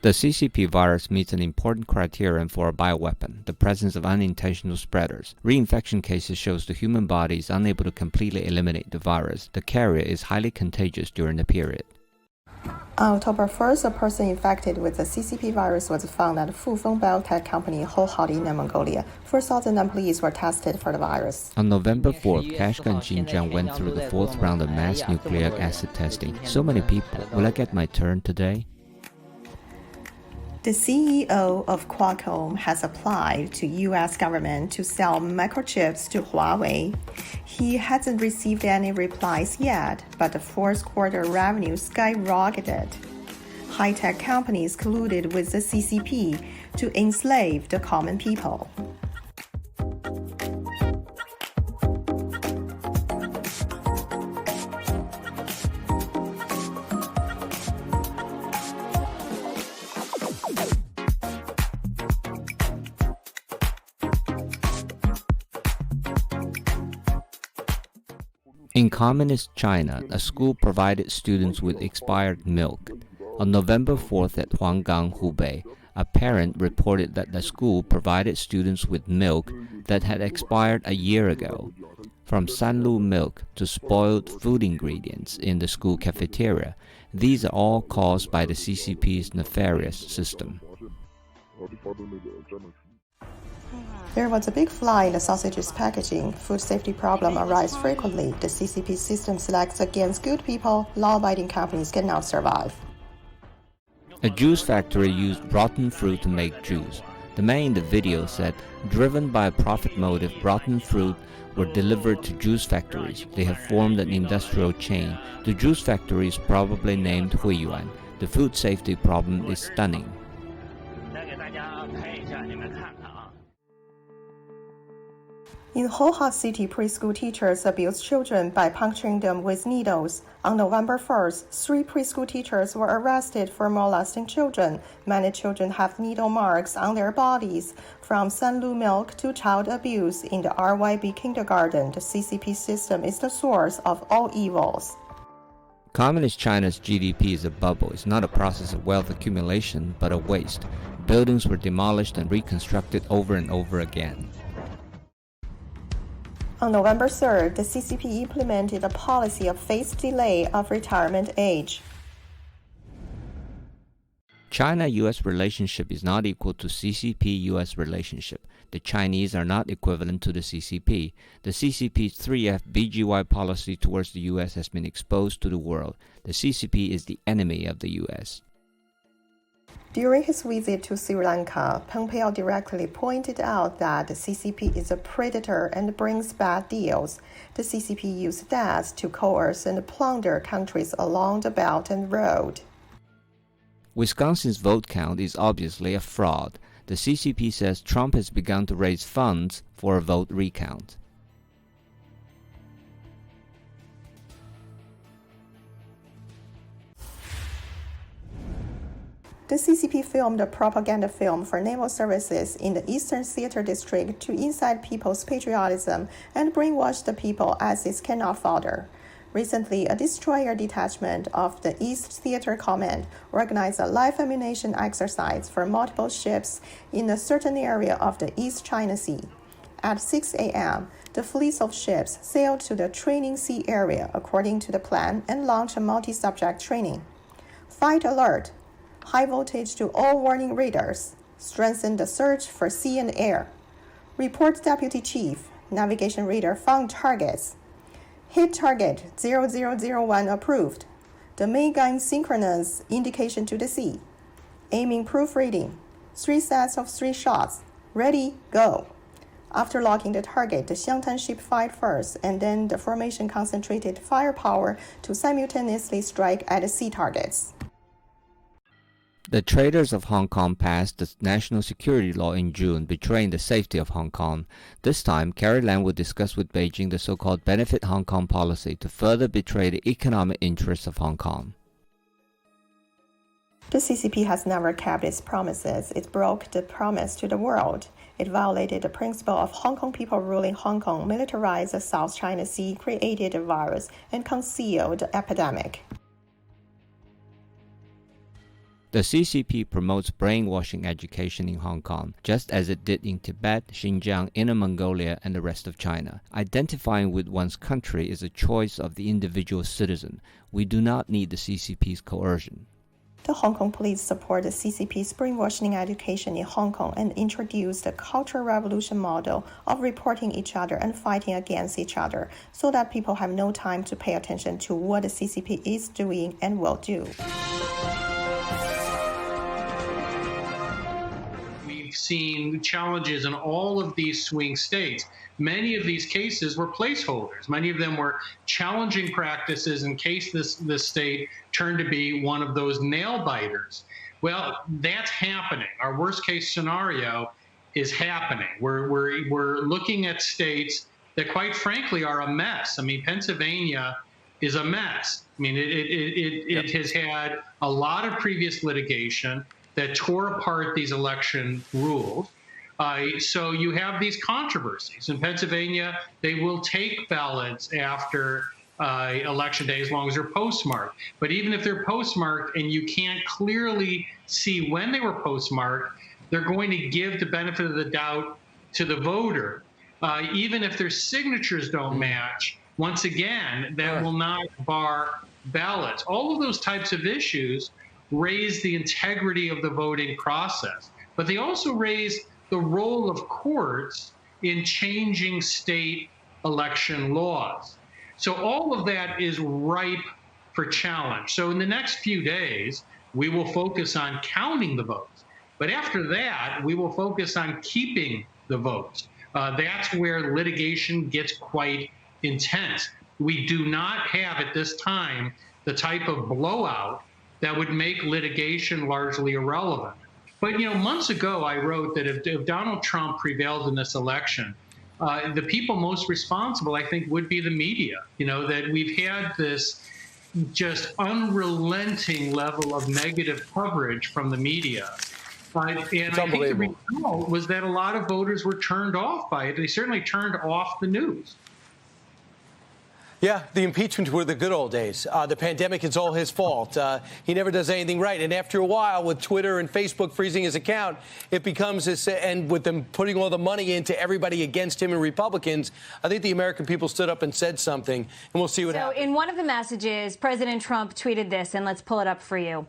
The CCP-Virus meets an important criterion for a bioweapon, the presence of unintentional spreaders. Reinfection cases shows the human body is unable to completely eliminate the virus. The carrier is highly contagious during the period. On October 1st, a person infected with the CCP virus was found at Fufeng Biotech Company in Hohhot, Inner Mongolia. 4,000 employees were tested for the virus. On November 4th, Kashgar and Xinjiang went through the fourth round of mass nucleic acid testing. So many people. Will I get my turn today? The CEO of Qualcomm has applied to U.S. government to sell microchips to Huawei. He hasn't received any replies yet, but the fourth quarter revenue skyrocketed. High-tech companies colluded with the CCP to enslave the common people. In communist China, a school provided students with expired milk. On November 4th at Huanggang, Hubei, a parent reported that the school provided students with milk that had expired a year ago. From Sanlu milk to spoiled food ingredients in the school cafeteria, these are all caused by the CCP's nefarious system. There was a big fly in the sausages packaging. Food safety problem arise frequently. The CCP system selects against good people. Law-abiding companies cannot survive. A juice factory used rotten fruit to make juice. The man in the video said, driven by a profit motive, rotten fruit were delivered to juice factories. They have formed an industrial chain. The juice factory is probably named Huiyuan. The food safety problem is stunning. In Hohhot City, preschool teachers abuse children by puncturing them with needles. On November 1st, 3 preschool teachers were arrested for molesting children. Many children have needle marks on their bodies. From Sanlu milk to child abuse in the RYB kindergarten, the CCP system is the source of all evils. Communist China's GDP is a bubble. It's not a process of wealth accumulation, but a waste. Buildings were demolished and reconstructed over and over again. On November 3rd, the CCP implemented a policy of phased delay of retirement age. China-US relationship is not equal to CCP-US relationship. The Chinese are not equivalent to the CCP. The CCP's 3F BGY policy towards the US has been exposed to the world. The CCP is the enemy of the US. During his visit to Sri Lanka, Pompeo directly pointed out that the CCP is a predator and brings bad deals. The CCP used that to coerce and plunder countries along the Belt and Road. Wisconsin's vote count is obviously a fraud. The CCP says Trump has begun to raise funds for a vote recount. The CCP filmed a propaganda film for naval services in the Eastern Theater District to incite people's patriotism and brainwash the people as it cannot fodder. Recently, a destroyer detachment of the East Theater Command organized a live ammunition exercise for multiple ships in a certain area of the East China Sea. At 6 a.m., the fleets of ships sailed to the training sea area according to the plan and launched a multi-subject training. Fight alert! High voltage to all warning radars. Strengthen the search for sea and air. Report Deputy Chief. Navigation radar found targets. Hit target 0001 approved. The main gun synchronous indication to the sea. Aiming proofreading. 3 sets of 3 shots. Ready, go. After locking the target, the Xiangtan ship fired first, and then the formation concentrated firepower to simultaneously strike at the sea targets. The traitors of Hong Kong passed the national security law in June, betraying the safety of Hong Kong. This time, Carrie Lam will discuss with Beijing the so-called Benefit Hong Kong policy to further betray the economic interests of Hong Kong. The CCP has never kept its promises. It broke the promise to the world. It violated the principle of Hong Kong people ruling Hong Kong, militarized the South China Sea, created a virus, and concealed the epidemic. The CCP promotes brainwashing education in Hong Kong, just as it did in Tibet, Xinjiang, Inner Mongolia, and the rest of China. Identifying with one's country is a choice of the individual citizen. We do not need the CCP's coercion. The Hong Kong police support the CCP's brainwashing education in Hong Kong and introduced the Cultural Revolution model of reporting each other and fighting against each other so that people have no time to pay attention to what the CCP is doing and will do. We've seen challenges in all of these swing states. Many of these cases were placeholders. Many of them were challenging practices in case this state turned to be one of those nail biters. Well, that's happening. Our worst case scenario is happening. We're looking at states that, quite frankly, are a mess. I mean, Pennsylvania is a mess. I mean, it has had a lot of previous litigation that tore apart these election rules. So you have these controversies. In Pennsylvania, they will take ballots after Election Day as long as they're postmarked. But even if they're postmarked and you can't clearly see when they were postmarked, they're going to give the benefit of the doubt to the voter. Even if their signatures don't match, once again, that will not bar ballots. All of those types of issues raise the integrity of the voting process. But they also raise the role of courts in changing state election laws. So all of that is ripe for challenge. So in the next few days, we will focus on counting the votes. But after that, we will focus on keeping the votes. That's where litigation gets quite intense. We do not have at this time the type of blowout that would make litigation largely irrelevant. But, months ago, I wrote that if Donald Trump prevailed in this election, the people most responsible, I think, would be the media. That we've had this just unrelenting level of negative coverage from the media. And I think the result was that a lot of voters were turned off by it. They certainly turned off the news. Yeah, the impeachment were the good old days. The pandemic is all his fault. He never does anything right. And after a while, with Twitter and Facebook freezing his account, it becomes this, and with them putting all the money into everybody against him and Republicans, I think the American people stood up and said something, and we'll see what happens. So in one of the messages, President Trump tweeted this, and let's pull it up for you.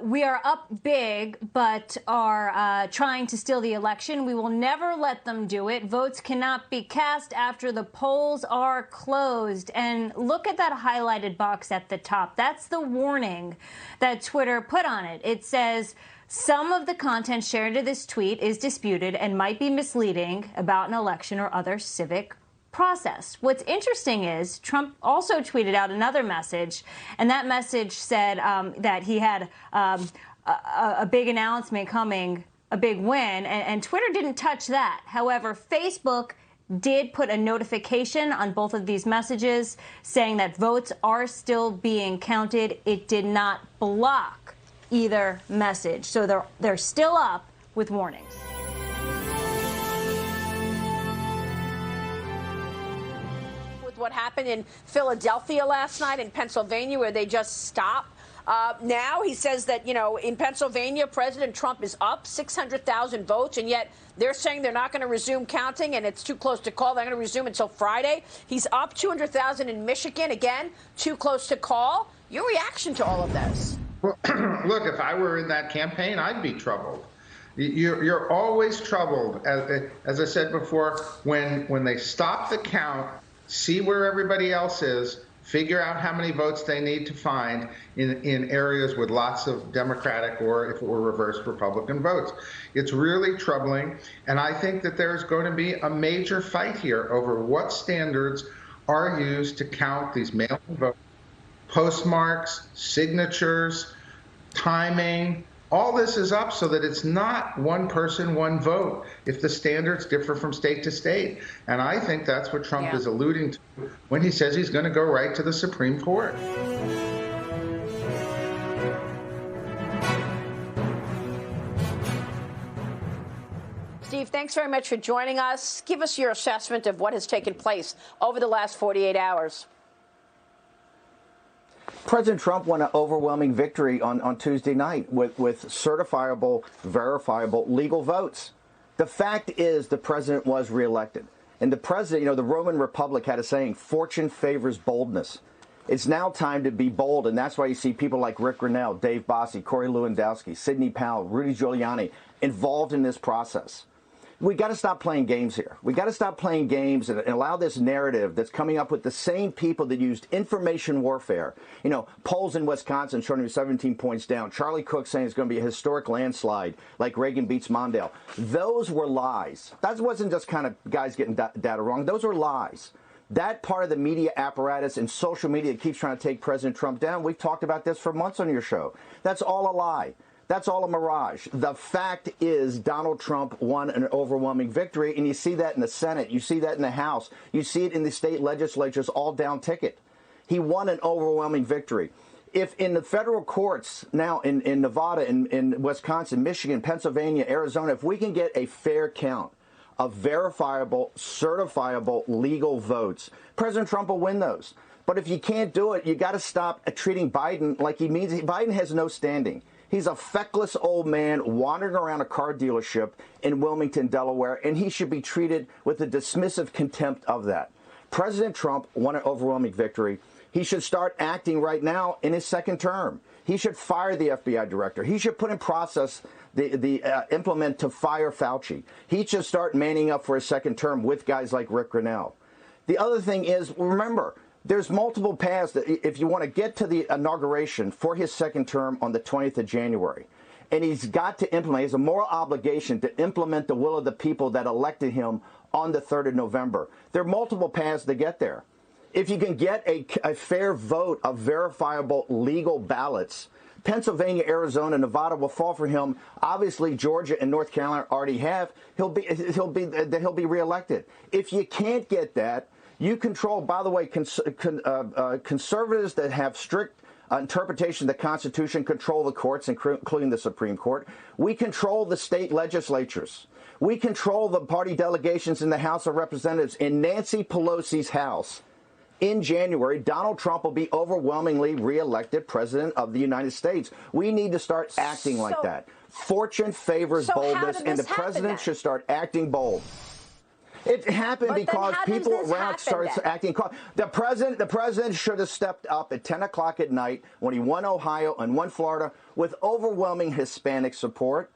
We are up big, but are trying to steal the election. We will never let them do it. Votes cannot be cast after the polls are closed. And look at that highlighted box at the top. That's the warning that Twitter put on it. It says, some of the content shared in this tweet is disputed and might be misleading about an election or other civic process. What's interesting is Trump also tweeted out another message, and that message said that he had a big announcement coming, a big win, and Twitter didn't touch that. However, Facebook did put a notification on both of these messages saying that votes are still being counted. It did not block either message. So they're still up with warnings. With what happened in Philadelphia last night, in Pennsylvania, where they just stopped. Now he says that, in Pennsylvania, President Trump is up 600,000 votes, and yet they're saying they're not going to resume counting, and it's too close to call. They're going to resume until Friday. He's up 200,000 in Michigan. Again, too close to call. Your reaction to all of this? Well, look, if I were in that campaign, I'd be troubled. You're always troubled, as I said before, when they stop the count, see where everybody else is, figure out how many votes they need to find in areas with lots of Democratic or, if it were reversed, Republican votes. It's really troubling, and I think that there's going to be a major fight here over what standards are used to count these mail-in votes, postmarks, signatures, timing. All this is up so that it's not one person, one vote if the standards differ from state to state. And I think that's what Trump is alluding to when he says he's going to go right to the Supreme Court. Steve, thanks very much for joining us. Give us your assessment of what has taken place over the last 48 hours. President Trump won an overwhelming victory on Tuesday night with certifiable, verifiable, legal votes. The fact is the president was reelected. And the president, the Roman Republic had a saying, fortune favors boldness. It's now time to be bold, and that's why you see people like Rick Grinnell, Dave Bossie, Corey Lewandowski, Sidney Powell, Rudy Giuliani involved in this process. We got to stop playing games here. We got to stop playing games and allow this narrative that's coming up with the same people that used information warfare. Polls in Wisconsin showing him 17 points down. Charlie Cook saying it's going to be a historic landslide like Reagan beats Mondale. Those were lies. That wasn't just kind of guys getting data wrong. Those were lies. That part of the media apparatus and social media keeps trying to take President Trump down. We've talked about this for months on your show. That's all a lie. That's all a mirage. The fact is Donald Trump won an overwhelming victory, and you see that in the Senate. You see that in the House. You see it in the state legislatures, all down ticket. He won an overwhelming victory. If in the federal courts now in Nevada, in Wisconsin, Michigan, Pennsylvania, Arizona, if we can get a fair count of verifiable, certifiable, legal votes, President Trump will win those. But if you can't do it, you got to stop treating Biden like he means. Biden has no standing. He's a feckless old man wandering around a car dealership in Wilmington, Delaware, and he should be treated with the dismissive contempt of that. President Trump won an overwhelming victory. He should start acting right now in his second term. He should fire the FBI director. He should put in process implement to fire Fauci. He should start manning up for his second term with guys like Rick Grinnell. The other thing is, remember, there's multiple paths that if you want to get to the inauguration for his second term on the 20th of January, and he's got to implement, he has a moral obligation to implement the will of the people that elected him on the 3rd of November. There are multiple paths to get there. If you can get a fair vote of verifiable legal ballots, Pennsylvania, Arizona, Nevada will fall for him. Obviously, Georgia and North Carolina already have. He'll be reelected. If you can't get that, you control, by the way, conservatives that have strict interpretation of the Constitution control the courts, including the Supreme Court. We control the state legislatures. We control the party delegations in the House of Representatives. In Nancy Pelosi's House, in January, Donald Trump will be overwhelmingly reelected president of the United States. We need to start acting like that. Fortune favors boldness, and the president should start acting bold. It happened because people around started acting. The president should have stepped up at 10 o'clock at night when he won Ohio and won Florida with overwhelming Hispanic support,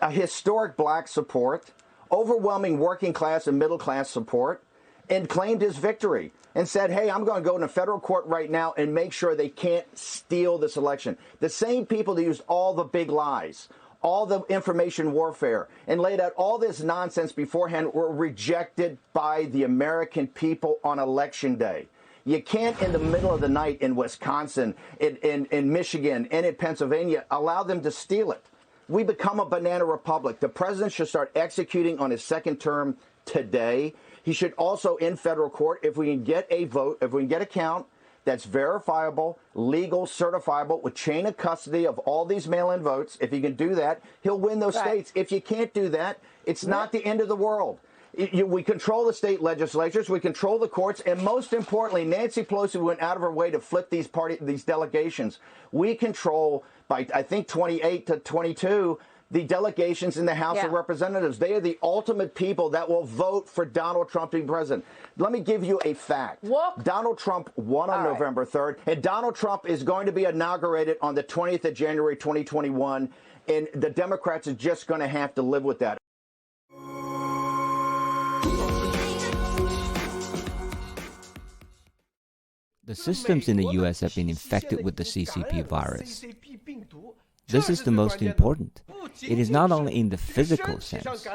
a historic black support, overwhelming working class and middle class support, and claimed his victory and said, hey, I'm going to go into federal court right now and make sure they can't steal this election. The same people that used all the big lies, all the information warfare, and laid out all this nonsense beforehand were rejected by the American people on Election Day. You can't, in the middle of the night in Wisconsin, in Michigan, and in Pennsylvania, allow them to steal it. We become a banana republic. The president should start executing on his second term today. He should also, in federal court, if we can get a vote, if we can get a count that's verifiable, legal, certifiable, with chain of custody of all these mail-in votes, if he can do that, he'll win those states. If you can't do that, it's not the end of the world. We control the state legislatures, we control the courts, and most importantly, Nancy Pelosi went out of her way to flip these delegations. We control, by I think 28 to 22, the delegations in the House of Representatives. They are the ultimate people that will vote for Donald Trump to be president. Let me give you a fact. Donald Trump won on November 3rd, and Donald Trump is going to be inaugurated on the 20th of January, 2021, and the Democrats are just going to have to live with that. The systems in the U.S. have been infected with the CCP virus. This is the most important. It is not only in the physical sense.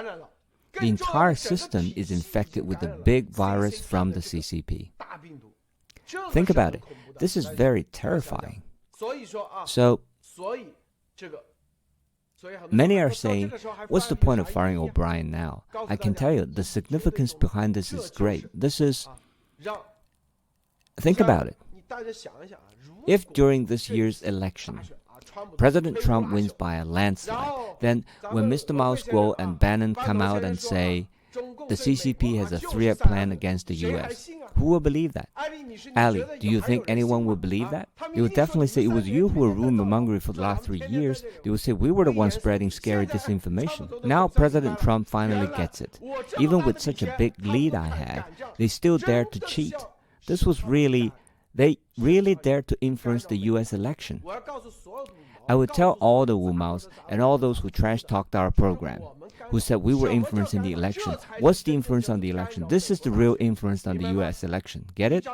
The entire system is infected with the big virus from the CCP. Think about it. This is very terrifying. So, many are saying, what's the point of firing O'Brien now? I can tell you, the significance behind this is great. This is... Think about it. If during this year's election, President Trump wins by a landslide, then when Mr. Milesguo and Bannon come out and say the CCP has a three-act plan against the U.S., who will believe that? Ali, do you think anyone would believe that? They would definitely say it was you who were rumor mongering for the last 3 years. They would say we were the ones spreading scary disinformation. Now President Trump finally gets it. Even with such a big lead I had, they still dared to cheat. They really dared to influence the U.S. election. I would tell all the Wu Maos and all those who trash-talked our program, who said we were influencing the election. What's the influence on the election? This is the real influence on the U.S. election. Get it?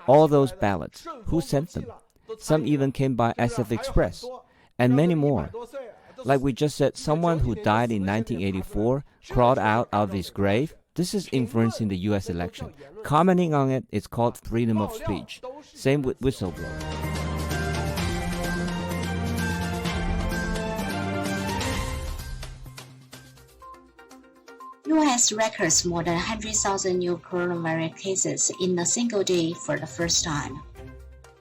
All those ballots. Who sent them? Some even came by SF Express. And many more. Like we just said, someone who died in 1984 crawled out of his grave. This is influencing the U.S. election. Commenting on it is called freedom of speech. Same with whistleblowing. U.S. records more than 100,000 new coronavirus cases in a single day for the first time.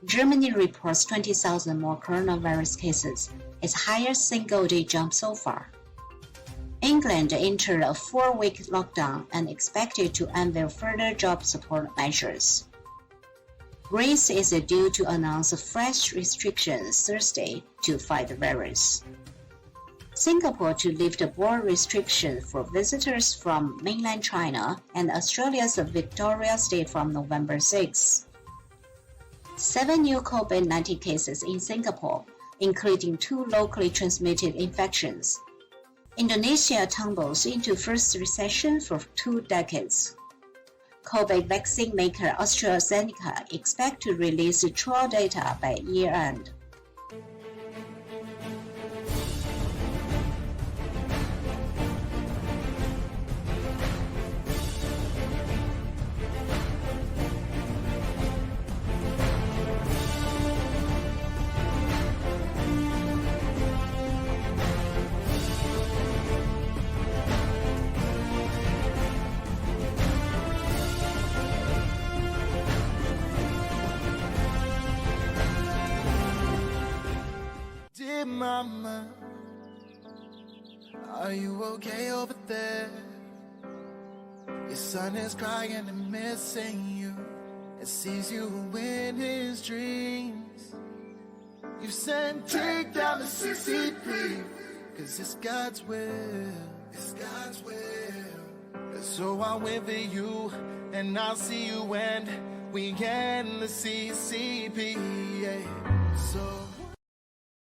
Germany reports 20,000 more coronavirus cases, its highest single-day jump so far. England entered a 4-week lockdown and expected to unveil further job support measures. Greece is due to announce fresh restrictions Thursday to fight the virus. Singapore to lift border restrictions for visitors from mainland China and Australia's Victoria State from November 6. 7 new COVID-19 cases in Singapore, including 2 locally transmitted infections. Indonesia tumbles into first recession for 2 decades. COVID vaccine maker AstraZeneca expect to release trial data by year-end. Dear mama, are you okay over there? Your son is crying and missing you, and sees you in his dreams. You said take down the CCP, cause it's God's will, it's God's will. So I'll wait for you, and I'll see you when we end the CCP.